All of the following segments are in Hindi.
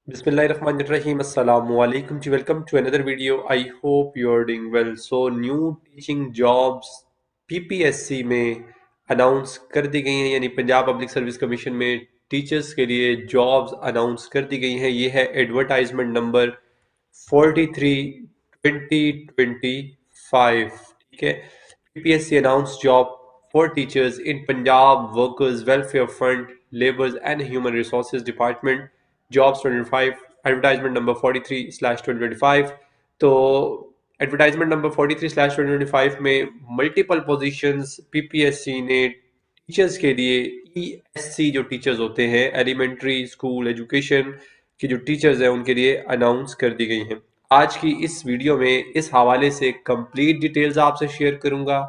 Bismillahirrahmanirrahim. Assalamu alaikum ji. Welcome to another video. I hope you are doing well. So new teaching jobs PPSC में अनाउंस कर दी गई हैं, यानी पंजाब पब्लिक सर्विस कमीशन में टीचर्स के लिए जॉब्स अनाउंस कर दी गई हैं। ये है एडवर्टाइजमेंट नंबर 43/2025। ठीक है, PPSC announced job for teachers in Punjab Workers Welfare Fund, Labours and Human Resources Department, Jobs 25, advertisement number 43/2025। तो एडवर्टाइजमेंट नंबर 43/2025 में मल्टीपल पोजीशंस पीपीएससी ने टीचर्स के लिए, ईएससी जो टीचर्स होते हैं, एलिमेंट्री स्कूल एजुकेशन की जो टीचर्स हैं, उनके लिए अनाउंस कर दी गई हैं। आज की इस वीडियो में इस हवाले से कंप्लीट डिटेल्स आपसे शेयर करूंगा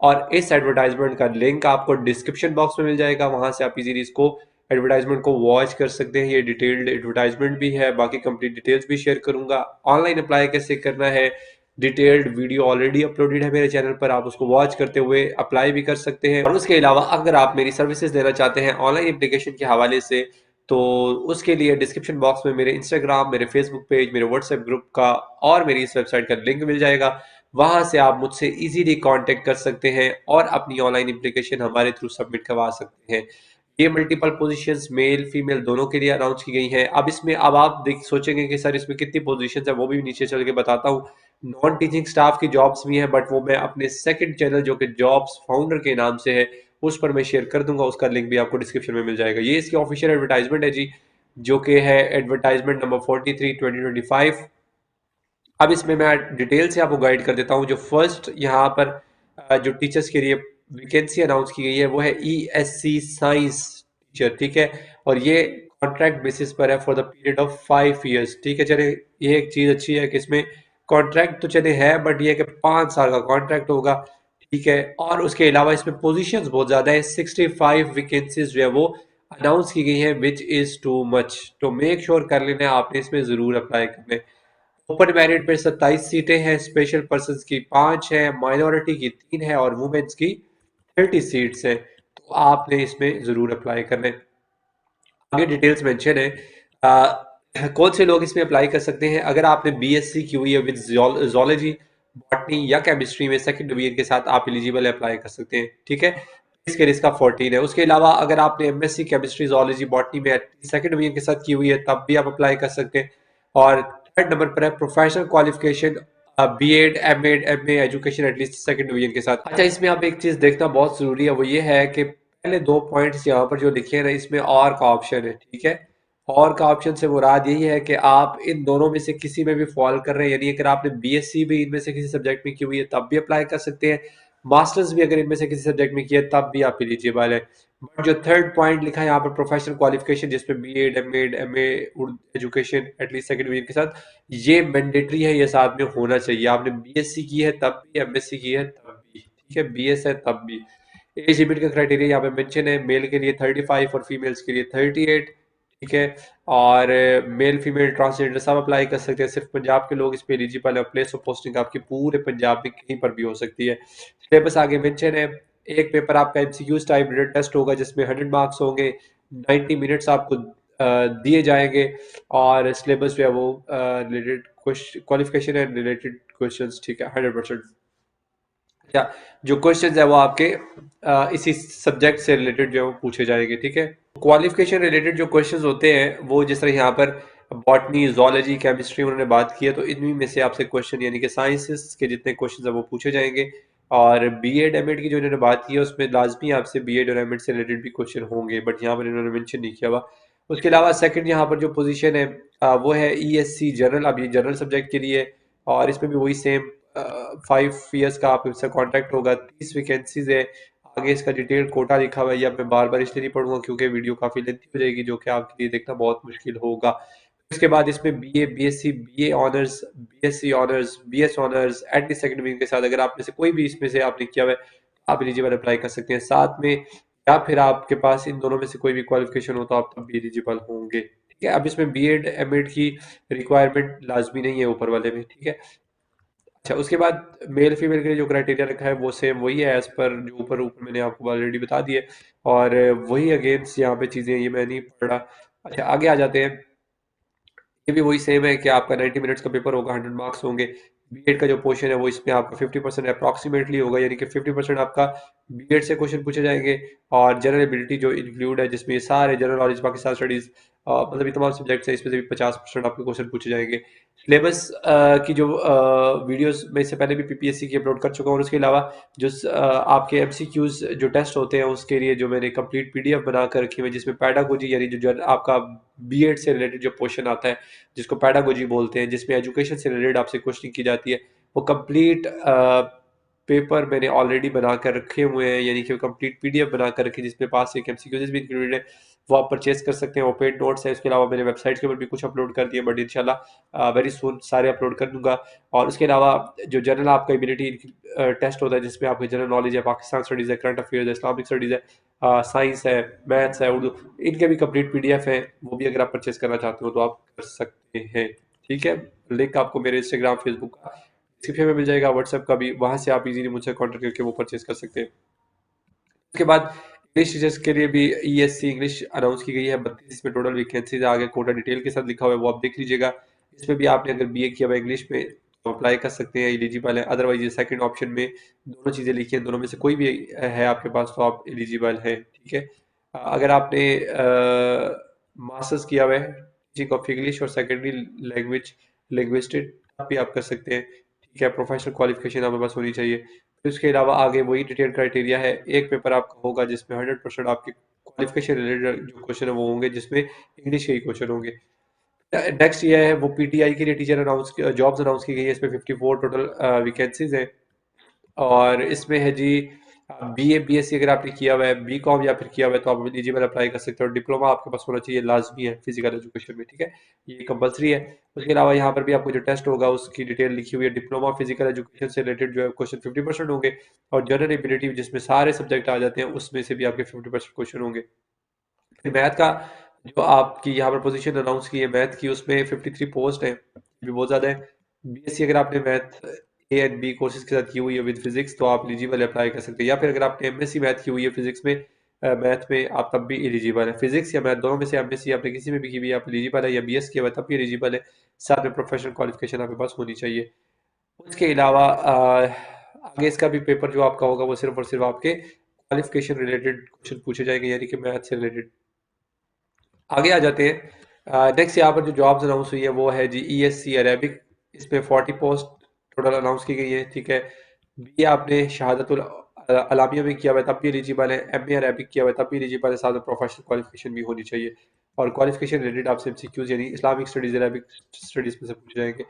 और इस एडवर्टाइजमेंट का लिंक आपको डिस्क्रिप्शन बॉक्स में मिल जाएगा, वहां से आप इजीली इसको एडवर्टाइजमेंट को वॉच कर सकते हैं। ये डिटेल्ड एडवर्टाइजमेंट भी है, बाकी कंप्लीट डिटेल्स भी शेयर करूंगा। ऑनलाइन अप्लाई कैसे करना है, डिटेल्ड वीडियो ऑलरेडी अपलोडेड है मेरे चैनल पर, आप उसको वॉच करते हुए अप्लाई भी कर सकते हैं। और उसके अलावा अगर आप मेरी सर्विसेज लेना चाहते हैं ऑनलाइन एप्लीकेशन के हवाले से, तो उसके लिए डिस्क्रिप्शन बॉक्स में मेरे इंस्टाग्राम, मेरे फेसबुक पेज, मेरे व्हाट्सएप ग्रुप का और मेरी इस वेबसाइट का लिंक मिल जाएगा। वहां से आप मुझसे इजीली कांटेक्ट कर सकते हैं और अपनी ऑनलाइन एप्लीकेशन हमारे थ्रू सबमिट करवा सकते हैं। ये मल्टीपल पोजीशंस मेल फीमेल दोनों के लिए अनाउंस की गई हैं। अब इसमें अब आप देख सोचेंगे कि सर इसमें कितनी पोजीशंस है, वो भी नीचे चल के बताता हूँ। नॉन टीचिंग स्टाफ की जॉब्स भी हैं, बट वो मैं अपने सेकंड चैनल जो कि जॉब्स फाउंडर के नाम से है उस पर मैं शेयर कर दूंगा। उसका लिंक भी आपको डिस्क्रिप्शन में मिल जाएगा। ये इसकी ऑफिशियल एडवर्टाइजमेंट है जी, जो कि है एडवर्टाइजमेंट नंबर 43/2025। अब इसमें मैं डिटेल से आपको गाइड कर देता हूँ। जो फर्स्ट यहाँ पर जो टीचर्स के लिए वैकेंसी अनाउंस की गई है वो है ईएससी साइंस टीचर। ठीक है, और ये कॉन्ट्रैक्ट बेसिस पर है for the period of 5 years। ठीक है, चले ये एक चीज अच्छी है कि इसमें कॉन्ट्रैक्ट तो चले है, बट ये कि 5 साल का कॉन्ट्रैक्ट होगा। ठीक है, और उसके अलावा इसमें पोजीशंस बहुत ज्यादा है। 65 वैकेंसीज जो है वो अनाउंस की गई है, विच इज टू मच। तो मेक श्योर कर लेना है आपने इसमें जरूर अप्लाई करना है। ओपन मेरिट पे 27 सीटें हैं, स्पेशल पर्सन की 5 है, माइनॉरिटी की 3 है और वुमेन्स की 30 सीट्स हैं। तो आपने इसमें जरूर अप्लाई करना है। आगे डिटेल्स मेंशन है। कौन से लोग इसमें अप्लाई कर सकते हैं? अगर आपने बीएससी की हुई है विद जोलॉजी, बॉटनी या केमिस्ट्री में सेकंड डिवीजन के साथ, आप एलिजिबल अप्लाई कर सकते हैं। ठीक है, इसके लिए इसका 14 है। उसके अलावा अगर आपने एमएससी केमिस्ट्री, जोलॉजी, बॉटनी में सेकंड डिवीजन के साथ की हुई है, तब भी आप अप्लाई कर सकते हैं। और थर्ड नंबर पर है professional qualification, BEd, MEd, MA education at least second division के साथ। अच्छा, इसमें आप एक चीज देखना बहुत जरूरी है, वो ये है कि पहले दो पॉइंट्स यहाँ पर जो लिखे हैं ना, इसमें और का ऑप्शन है। ठीक है, और का ऑप्शन से मुराद यही है कि आप इन दोनों में से किसी में भी फॉल कर रहे हैं, यानी अगर आपने बीएससी भी इनमें से किसी सब्जेक्ट में की हुई है तब भी अप्लाई कर सकते हैं, मास्टर्स भी अगर इनमें से किसी सब्जेक्ट में किया है तब भी आप एलिजिबल है। बट जो थर्ड पॉइंट लिखा है यहाँ पर प्रोफेशनल क्वालिफिकेशन, जिसमें BEd, MEd, MA education at least second division के साथ, ये मैंडेटरी है, ये साथ में होना चाहिए। आपने बीएससी की है तब भी, एमएससी की है तब भी, ठीक है, बीएस है तब भी। एज लिमिट का क्राइटेरिया यहाँ पे मेंशन है, मेल के लिए 35 और फीमेल्स के लिए 38। ठीक है, और मेल फीमेल ट्रांसजेंडर सब अप्लाई कर सकते हैं, सिर्फ पंजाब के लोग इस पे एलिजिबल है। प्लेस ऑफ पोस्टिंग आपकी पूरे पंजाब में कहीं पर भी हो सकती है। सिलेबस आगे मेंशन है। एक पेपर आपका एमसीक्यूज टाइप रिटन टेस्ट होगा जिसमें 100 मार्क्स होंगे, 90 मिनट्स आपको दिए जाएंगे, और सिलेबस जो है वो related qualification and related questions. ठीक है, 100%। या जो क्वेश्चंस है वो आपके इसी सब्जेक्ट से रिलेटेड जो है वो पूछे जाएंगे। ठीक है, क्वालिफिकेशन रिलेटेड जो क्वेश्चंस होते हैं वो जिस तरह यहाँ पर बॉटनी, जोलॉजी, केमिस्ट्री उन्होंने बात की है, तो इन्हीं में से आपसे क्वेश्चन यानी कि साइंसेस के जितने क्वेश्चन है वो पूछे जाएंगे। और बीएड एमएड की जो इन्होंने बात की है उसमें लाजमी आपसे बीएड और एमएड से रिलेटेड भी क्वेश्चन होंगे, बट यहाँ पर इन्होंने मेंशन नहीं किया हुआ। उसके अलावा सेकंड यहाँ पर जो पोजीशन है वो है ईएससी जनरल। अब ये जनरल सब्जेक्ट के लिए, और इसमें भी वही सेम 5 years का आपसे कॉन्ट्रैक्ट होगा, 30 वैकेंसीज है। आगे इसका डिटेल कोटा लिखा हुआ है, या मैं बार बार इसलिए नहीं पढ़ूंगा क्योंकि वीडियो काफी लेंथी हो जाएगी, जो कि आपके लिए देखना बहुत मुश्किल होगा। इसके बाद इसमें BA, BSc, BA honours, BSc honours, BS honours at second division के साथ, अगर आप में से कोई भी इसमें से आपने किया हुआ है, आप एलिजिबल अप्लाई कर सकते हैं साथ में। या फिर आपके पास इन दोनों में से कोई भी क्वालिफिकेशन हो तो आप तब भी एलिजिबल होंगे। ठीक है, अब इसमें बीएड एमएड की रिक्वायरमेंट लाजमी नहीं है ऊपर वाले में। ठीक है, अच्छा, उसके बाद मेल फीमेल के लिए जो क्राइटेरिया रखा है वो सेम वही है, एज पर जो ऊपर ऊपर मैंने आपको ऑलरेडी बता दिए, और वही अगेंस्ट यहाँ पे चीजें ये मैं नहीं पढ़ रहा। अच्छा, आगे आ जाते हैं। ये भी वही सेम है कि आपका 90 मिनट्स का पेपर होगा, 100 मार्क्स होंगे। बीएड का जो पोर्शन है वो इसमें आपका 50% अप्रॉक्सीमेटली होगा, यानी कि 50% आपका बीएड से क्वेश्चन पूछे जाएंगे। और जनरल एबिलिटी जो इंक्लूड है, जिसमें ये सारे जनरल नॉलेज, पाकिस्तान स्टडीज, मतलब ये तमाम सब्जेक्ट्स हैं, इसमें से भी 50% आपके क्वेश्चन पूछे जाएंगे। सिलेबस की जो वीडियोस मैं इससे पहले भी पीपीएससी की अपलोड कर चुका हूँ, और उसके अलावा जो आपके एमसीक्यूज जो टेस्ट होते हैं उसके लिए जो मैंने कंप्लीट पीडीएफ बना कर रखी है, जिसमें पैडागोजी यानी जो आपका बीएड से रिलेटेड जो पोर्शन आता है जिसको पैडागोजी बोलते हैं, जिसमें एजुकेशन से रिलेटेड आपसे क्वेश्चन की जाती है, वो कंप्लीट पेपर मैंने ऑलरेडी बना कर रखे हुए हैं, यानी कि कंप्लीट पीडीएफ बना कर रखी, जिसमें पास एक एमसीक्यूज भी इंक्लूडेड है। वो आप परचेज कर सकते हैं, वो पेड नोट्स है। इसके अलावा मैंने वेबसाइट के ऊपर भी कुछ अपलोड कर दिए, बट इंशाल्लाह वेरी सुन सारे अपलोड कर दूंगा। और उसके अलावा जो जनरल आपका इम्यूनिटी टेस्ट होता है, जिसमें आपकी जनरल नॉलेज है, पाकिस्तान स्टडीज़ है, करंट अफेयर्स है, इस्लामिक स्टडीज़ है, साइंस है, मैथ्स है, उर्दू, इनके भी कंप्लीट पीडीएफ है। वो भी अगर आप परचेज करना चाहते हो तो आप कर सकते हैं। ठीक है, लिंक आपको मेरे इंस्टाग्राम, फेसबुक का डिस्क्रिप्शन में मिल जाएगा, व्हाट्सएप का भी, वहां से आप इजीली मुझसे कॉन्टेक्ट करके वो परचेज कर सकते हैं। उसके बाद इंग्लिश टीचर्स के लिए भी ईएससी इंग्लिश अनाउंस की गई है। 32 में टोटल वैकेंसीज आगे कोटा डिटेल के साथ लिखा हुआ है, वो आप देख लीजिएगा। इसमें भी आपने अगर बीए किया हुआ इंग्लिश में तो अप्लाई कर सकते हैं, एलिजिबल है। अदरवाइज ये सेकंड ऑप्शन में दोनों चीज़ें लिखी हैं, दोनों में से कोई भी है आपके पास तो आप एलिजिबल हैं। ठीक है, अगर आपने मास्टर्स किया हुआ है टीचिंग ऑफ इंग्लिश और सेकेंडरी लैंग्वेज लिंग्विस्टिक, भी आप कर सकते हैं। ठीक है, प्रोफेशनल क्वालिफिकेशन आपके पास होनी चाहिए। फिर उसके अलावा आगे वही डिटेल क्राइटेरिया है। एक पेपर आपका होगा जिसमें 100% आपके क्वालिफिकेशन रिलेटेड जो क्वेश्चन है वो होंगे, जिसमें इंग्लिश के ही क्वेश्चन होंगे। नेक्स्ट ये है, वो पीटीआई के लिए टीचर अनाउंस जॉब्स अनाउंस की गई है। इसमें 54 टोटल वैकेंसीज हैं, और इसमें है जी बीए बीएससी अगर आपने किया हुआ है, बीकॉम या फिर किया हुआ है, तो आप एलिजिबल अप्लाई कर सकते हो। डिप्लोमा आपके पास होना चाहिए, लाजमी है फिजिकल एजुकेशन में। ठीक है, ये कंपलसरी है। उसके अलावा यहाँ पर भी आपको जो टेस्ट होगा उसकी डिटेल लिखी हुई है। डिप्लोमा फिजिकल एजुकेशन से रिलेटेड जो है क्वेश्चन 50% होंगे, और जनरल एबिलिटी जिसमें सारे सब्जेक्ट आ जाते हैं उसमें से भी आपके 50% क्वेश्चन होंगे। फिर मैथ का जो आपकी यहाँ पर पोजीशन अनाउंस की है मैथ की, उसमें 53 पोस्ट है, भी बहुत ज़्यादा है। बीएससी अगर आपने math A and B courses के साथ की हुई है विद फिजिक्स तो आप एलिजिबल अप्लाई कर सकते हैं, या फिर अगर आपने एमएससी मैथ की हुई है फिजिक्स में, मैथ में, आप तब भी एलिजिबल है। फिजिक्स या मैथ दोनों में से एमएससी आपने किसी में भी की हुई है, आप एलिजिबल है, या बीएस किया हुआ है तब भी एलिजिबल है। साथ में प्रोफेशनल क्वालिफिकेशन आपके पास होनी चाहिए। उसके अलावा आगे इसका भी पेपर जो आपका होगा वो सिर्फ और सिर्फ आपके क्वालिफिकेशन रिलेटेड क्वेश्चन पूछे जाएंगे, यानी कि मैथ से रिलेटेड। आगे आ जाते हैं। नेक्स्ट यहाँ पर जो जॉब्स अनाउंस हुई है वो है जी ईएससी अरेबिक। इसमें 40 पोस्ट टोटल अनाउंस की गई है। ठीक है, बी आपने शहादतुल अलामिया में किया हुआ है तब भी एलिजिबल है, एम ए अरेबिक किया हुआ है तब भी एलिजिबल है, साथ में प्रोफेशनल क्वालिफिकेशन भी होनी चाहिए। और क्वालिफिकेशन रिलेटेड आपसे एमसीक्यूज यानी इस्लामिक स्टडीज अरेबिक स्टडीज में से पूछे जाएंगे।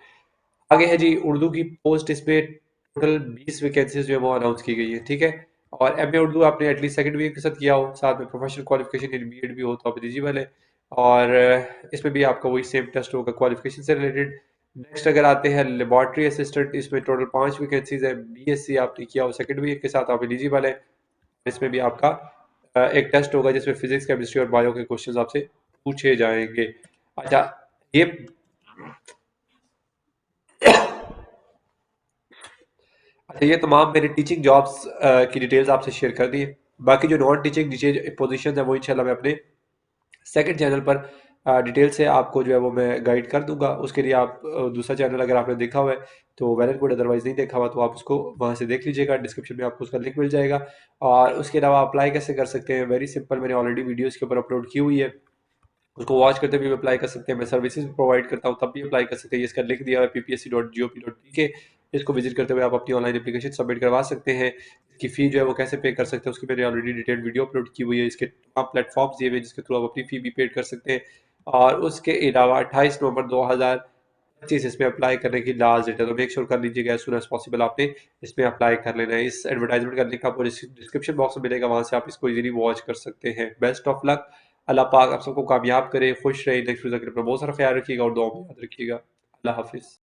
आगे है जी उर्दू की पोस्ट। इसमें टोटल 20 वैकेंसीज जो है वो अनाउंस की गई है। ठीक है, और एम ए उर्दू आपने एटलीस्ट सेकंड वीक के साथ किया हो, साथ में प्रोफेशनल क्वालिफिकेशन यानी बीएड भी हो तो आप एलिजिबल है। और इसमें भी आपका वही सेम टेस्ट होगा क्वालिफिकेशन से रिलेटेड। नेक्स्ट अगर आते हैं लेबोरेटरी असिस्टेंट, इसमें टोटल 5 वैकेंसीज है। बीएससी आपने किया हो सेकंड वीक के साथ आप एलिजिबल है। इसमें भी आपका एक टेस्ट होगा जिसमें फिजिक्स, केमिस्ट्री और बायो के क्वेश्चंस आपसे पूछे जाएंगे। अच्छा, ये अच्छा, ये तमाम मेरे टीचिंग जॉब्स की डिटेल्स आपसे शेयर कर दी है। बाकी जो नॉन टीचिंग पोजीशन है वो इंशाल्लाह मैं अपने सेकंड चैनल पर डिटेल से आपको जो है वो मैं गाइड कर दूंगा। उसके लिए आप दूसरा चैनल अगर आपने देखा हुआ है तो वेल एंड गुड, अदरवाइज नहीं देखा हुआ तो आप उसको वहाँ से देख लीजिएगा, डिस्क्रिप्शन में आपको उसका लिंक मिल जाएगा। और उसके अलावा अप्लाई कैसे कर सकते हैं, वेरी सिंपल, मैंने ऑलरेडी वीडियो इसके ऊपर अपलोड की हुई है, उसको वॉच करते हुए भी अप्लाई कर सकते हैं। मैं सर्विसेज भी प्रोवाइड करता हूँ तब भी अप्लाई कर सकते हैं। इसका लिंक दिया हुआ है ppsc.gop.pk, इसको विजिट करते हुए आप अपनी ऑनलाइन एप्लीकेशन सबमिट करवा सकते हैं। इसकी फी जो है वो कैसे पे कर सकते हैं उसकी मैंने ऑलरेडी डिटेल वीडियो अपलोड की हुई है। इसके तमाम प्लेटफॉर्म्स दिए हुए हैं जिसके थ्रू आप अपनी फी भी पेड कर सकते हैं। और उसके अलावा 28 नवंबर 2025 इसमें अप्लाई करने की लास्ट डेट है, तो मेक श्योर कर लीजिएगा एज सुन एज पॉसिबल आपने इसमें अप्लाई कर लेना है। इस एडवर्टाइजमेंट का लिंक आपको डिस्क्रिप्शन बॉक्स में मिलेगा, वहां से आप इसको इजीली वॉच कर सकते हैं। बेस्ट ऑफ लक, अल्लाह पाक आप सबको कामयाब करे, खुश रहे। नेक्स्ट अपना बहुत सारा ख्याल रखिएगा और दुआ में याद रखिएगा। अल्लाह हाफिज़।